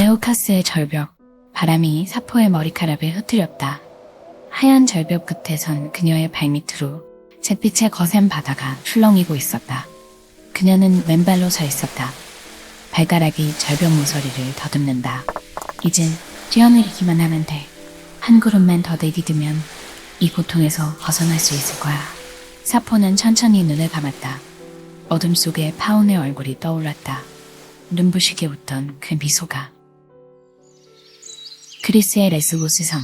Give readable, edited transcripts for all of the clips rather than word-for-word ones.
레오카스의 절벽. 바람이 사포의 머리카락을 흩트렸다. 하얀 절벽 끝에선 그녀의 발밑으로 잿빛의 거센 바다가 출렁이고 있었다. 그녀는 왼발로 서 있었다. 발가락이 절벽 모서리를 더듬는다. 이젠 뛰어내리기만 하면 돼. 한 걸음만 더 내디디면 이 고통에서 벗어날 수 있을 거야. 사포는 천천히 눈을 감았다. 어둠 속에 파온의 얼굴이 떠올랐다. 눈부시게 웃던 그 미소가. 그리스의 레스보스 섬.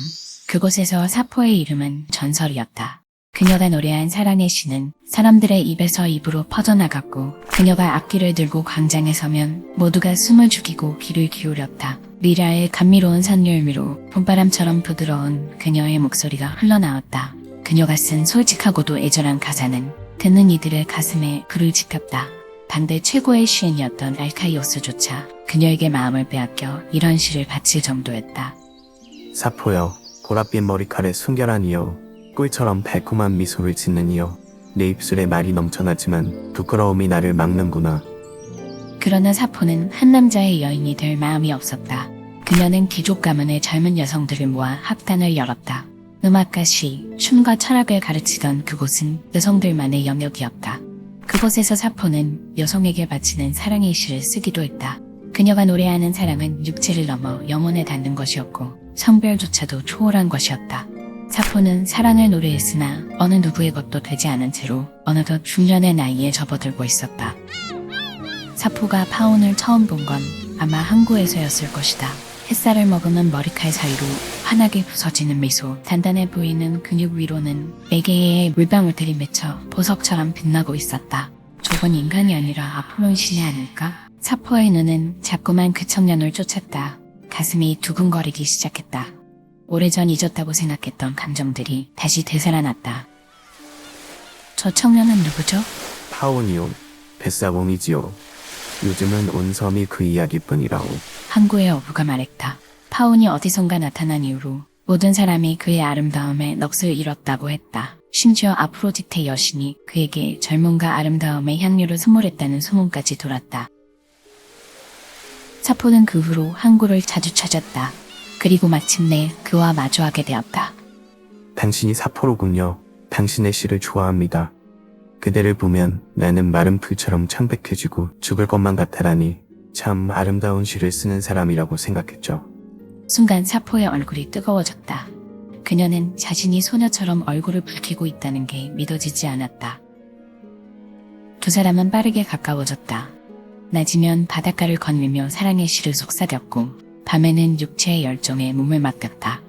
그곳에서 사포의 이름은 전설이었다. 그녀가 노래한 사랑의 시는 사람들의 입에서 입으로 퍼져나갔고, 그녀가 악기를 들고 광장에 서면 모두가 숨을 죽이고 귀를 기울였다. 미라의 감미로운 선율 위로 봄바람처럼 부드러운 그녀의 목소리가 흘러나왔다. 그녀가 쓴 솔직하고도 애절한 가사는 듣는 이들의 가슴에 불을 지폈다. 당대 최고의 시인이었던 알카이오스조차 그녀에게 마음을 빼앗겨 이런 시를 바칠 정도였다. 사포여, 보랏빛 머리칼에 순결한 이여, 꿀처럼 달콤한 미소를 짓는 이여, 내 입술에 말이 넘쳐나지만 부끄러움이 나를 막는구나. 그러나 사포는 한 남자의 여인이 될 마음이 없었다. 그녀는 귀족 가문의 젊은 여성들을 모아 학단을 열었다. 음악과 시, 춤과 철학을 가르치던 그곳은 여성들만의 영역이었다. 그곳에서 사포는 여성에게 바치는 사랑의 시를 쓰기도 했다. 그녀가 노래하는 사랑은 육체를 넘어 영혼에 닿는 것이었고 성별조차도 초월한 것이었다. 사포는 사랑을 노래했으나 어느 누구의 것도 되지 않은 채로 어느덧 중년의 나이에 접어들고 있었다. 사포가 파온을 처음 본 건 아마 항구에서였을 것이다. 햇살을 머금은 머리칼 사이로 환하게 부서지는 미소, 단단해 보이는 근육 위로는 매개의 물방울들이 맺혀 보석처럼 빛나고 있었다. 저건 인간이 아니라 아폴론 신이 아닐까? 사포의 눈은 자꾸만 그 청년을 쫓았다. 가슴이 두근거리기 시작했다. 오래전 잊었다고 생각했던 감정들이 다시 되살아났다. 저 청년은 누구죠? 파온이요, 뱃사공이지요. 요즘은 온 섬이 그 이야기뿐이라오. 항구의 어부가 말했다. 파온이 어디선가 나타난 이후로 모든 사람이 그의 아름다움에 넋을 잃었다고 했다. 심지어 아프로디테 여신이 그에게 젊음과 아름다움의 향유를 선물했다는 소문까지 돌았다. 사포는 그 후로 항구를 자주 찾았다. 그리고 마침내 그와 마주하게 되었다. 당신이 사포로군요. 당신의 시를 좋아합니다. 그대를 보면 나는 마른 풀처럼 창백해지고 죽을 것만 같아라니 참 아름다운 시를 쓰는 사람이라고 생각했죠. 순간 사포의 얼굴이 뜨거워졌다. 그녀는 자신이 소녀처럼 얼굴을 붉히고 있다는 게 믿어지지 않았다. 두 사람은 빠르게 가까워졌다. 낮이면 바닷가를 거닐며 사랑의 시를 속삭였고 밤에는 육체의 열정에 몸을 맡겼다.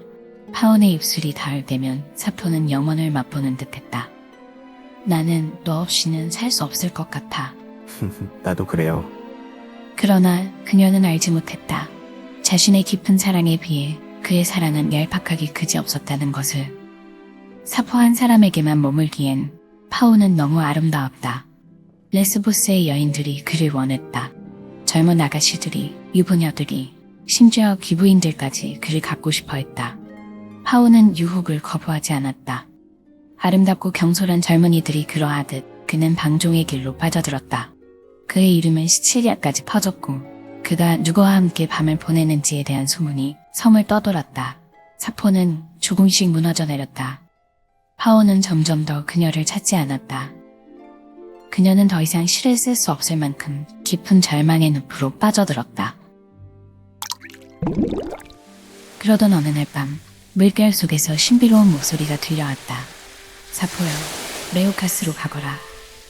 파온의 입술이 닿을 때면 사포는 영원을 맛보는 듯했다. 나는 너 없이는 살 수 없을 것 같아. 나도 그래요. 그러나 그녀는 알지 못했다. 자신의 깊은 사랑에 비해 그의 사랑은 얄팍하기 그지없었다는 것을. 사포 한 사람에게만 머물기엔 파온은 너무 아름다웠다. 레스보스의 여인들이 그를 원했다. 젊은 아가씨들이, 유부녀들이, 심지어 귀부인들까지 그를 갖고 싶어 했다. 파온은 유혹을 거부하지 않았다. 아름답고 경솔한 젊은이들이 그러하듯 그는 방종의 길로 빠져들었다. 그의 이름은 시칠리아까지 퍼졌고 그가 누구와 함께 밤을 보내는지에 대한 소문이 섬을 떠돌았다. 사포는 조금씩 무너져 내렸다. 파온은 점점 더 그녀를 찾지 않았다. 그녀는 더 이상 시를 쓸 수 없을 만큼 깊은 절망의 늪으로 빠져들었다. 그러던 어느 날 밤, 물결 속에서 신비로운 목소리가 들려왔다. 사포여, 레오카스로 가거라.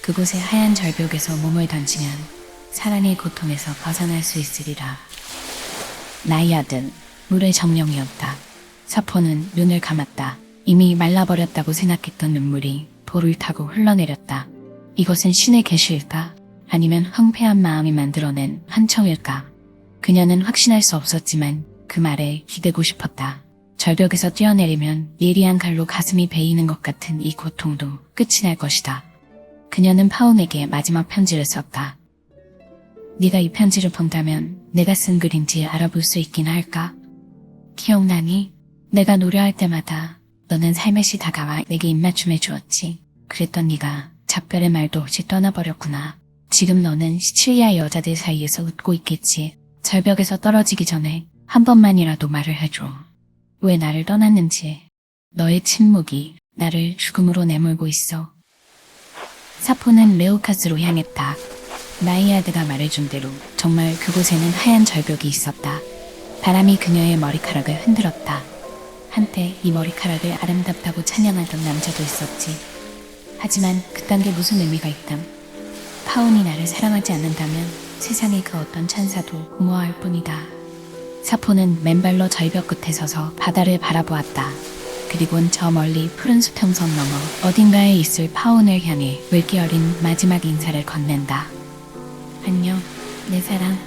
그곳의 하얀 절벽에서 몸을 던지면 사랑의 고통에서 벗어날 수 있으리라. 나이아든, 물의 정령이었다. 사포는 눈을 감았다. 이미 말라버렸다고 생각했던 눈물이 볼을 타고 흘러내렸다. 이것은 신의 계시일까? 아니면 황폐한 마음이 만들어낸 환청일까? 그녀는 확신할 수 없었지만 그 말에 기대고 싶었다. 절벽에서 뛰어내리면 예리한 칼로 가슴이 베이는 것 같은 이 고통도 끝이 날 것이다. 그녀는 파온에게 마지막 편지를 썼다. 네가 이 편지를 본다면 내가 쓴 글인지 알아볼 수 있긴 할까? 기억나니? 내가 노래할 때마다 너는 살며시 다가와 내게 입맞춤해 주었지. 그랬던 네가 작별의 말도 없이 떠나버렸구나. 지금 너는 시칠리아 여자들 사이에서 웃고 있겠지. 절벽에서 떨어지기 전에 한 번만이라도 말을 해줘. 왜 나를 떠났는지. 너의 침묵이 나를 죽음으로 내몰고 있어. 사포는 레오카스로 향했다. 나이아드가 말해준 대로 정말 그곳에는 하얀 절벽이 있었다. 바람이 그녀의 머리카락을 흔들었다. 한때 이 머리카락을 아름답다고 찬양하던 남자도 있었지. 하지만 그딴 게 무슨 의미가 있담. 파운이 나를 사랑하지 않는다면 세상의 그 어떤 찬사도 공허할 뿐이다. 사포는 맨발로 절벽 끝에 서서 바다를 바라보았다. 그리곤 저 멀리 푸른 수평선 너머 어딘가에 있을 파운을 향해 물기 어린 마지막 인사를 건넨다. 안녕, 내 사랑.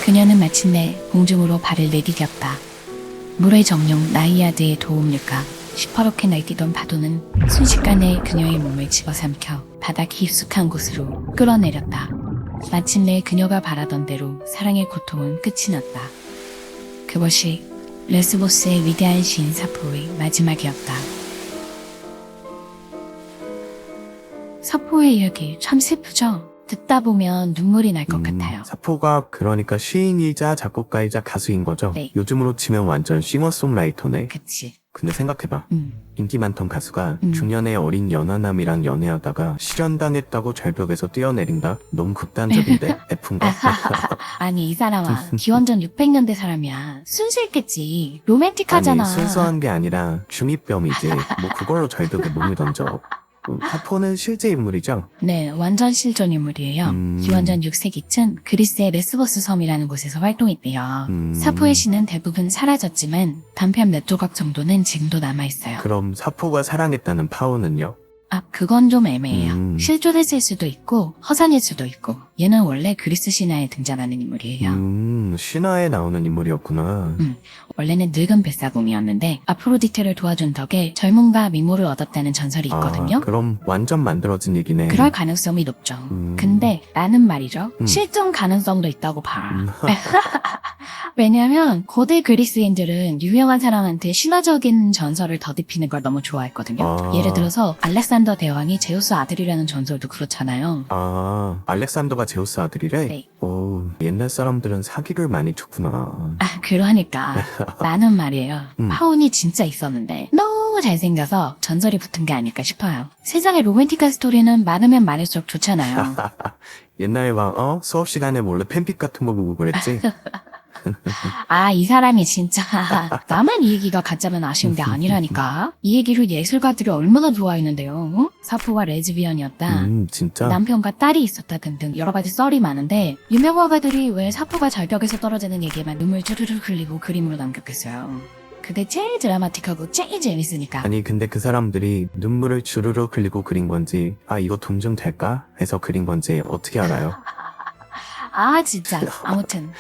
그녀는 마침내 공중으로 발을 내디뎠다. 물의 정령 나이아드의 도움일까? 시퍼렇게 날뛰던 파도는 순식간에 그녀의 몸을 집어삼켜 바다 깊숙한 곳으로 끌어내렸다. 마침내 그녀가 바라던 대로 사랑의 고통은 끝이 났다. 그것이 레스보스의 위대한 시인 사포의 마지막이었다. 사포의 이야기 참 슬프죠? 듣다 보면 눈물이 날 것 같아요. 사포가 그러니까 시인이자 작곡가이자 가수인 거죠? 네. 요즘으로 치면 완전 싱어송라이터네. 그치. 근데 생각해봐. 음. 인기 많던 가수가 음. 중년의 어린 연하남이랑 연애하다가 실연당했다고 절벽에서 뛰어내린다? 너무 극단적인데? F인가? 아니 이 사람아 기원전 600년대 사람이야. 순수했겠지. 로맨틱하잖아. 아니 순수한 게 아니라 중이병이지. 뭐 그걸로 절벽에 몸을 던져. 사포는 실제 인물이죠? 네, 완전 실존 인물이에요. 기원전 6세기쯤 그리스의 레스보스 섬이라는 곳에서 활동했대요. 사포의 시는 대부분 사라졌지만 단편 몇 조각 정도는 지금도 남아있어요. 그럼 사포가 사랑했다는 파워는요? 아, 그건 좀 애매해요. 실존했을 수도 있고 허상일 수도 있고 얘는 원래 그리스 신화에 등장하는 인물이에요. 신화에 나오는 인물이었구나. 원래는 늙은 뱃사공이었는데 아프로디테를 도와준 덕에 젊음과 미모를 얻었다는 전설이 있거든요. 아, 그럼 완전 만들어진 얘기네. 그럴 가능성이 높죠. 근데 나는 말이죠. 실존 가능성도 있다고 봐. 왜냐하면 고대 그리스인들은 유명한 사람한테 신화적인 전설을 더듬히는 걸 너무 좋아했거든요. 아. 예를 들어서 알렉산더 대왕이 제우스 아들이라는 전설도 그렇잖아요. 아, 알렉산더가 제우스 아들이래? 네. 오, 옛날 사람들은 사기를 많이 쳤구나. 아, 그러니까 나는 말이에요. 파운이 진짜 있었는데 너무 잘생겨서 전설이 붙은 게 아닐까 싶어요. 세상에 로맨틱한 스토리는 많으면 많을수록 좋잖아요. 옛날에 막, 수업 시간에 몰래 팬픽 같은 거 보고 그랬지? 아, 이 사람이 진짜 나만 이 얘기가 가짜면 아쉬운 게 아니라니까. 이 얘기를 예술가들이 얼마나 좋아했는데요. 어? 사포가 레즈비언이었다. 진짜? 남편과 딸이 있었다 등등 여러 가지 썰이 많은데 유명 화가들이 왜 사포가 절벽에서 떨어지는 얘기만 눈물 주르르 흘리고 그림으로 남겼겠어요. 그게 제일 드라마틱하고 제일 재밌으니까. 아니, 근데 그 사람들이 눈물을 주르륵 흘리고 그린 건지, 아, 이거 돈 좀 될까? 해서 그린 건지 어떻게 알아요? 아, 진짜. 아무튼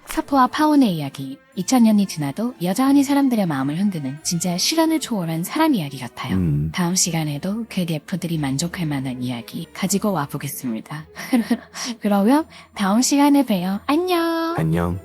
사포와 파운의 이야기. 2000년이 지나도 여전히 사람들의 마음을 흔드는 진짜 시간을 초월한 사람 이야기 같아요. 다음 시간에도 그 래퍼들이 만족할 만한 이야기 가지고 와보겠습니다. 그러면 다음 시간에 봬요. 안녕. 안녕.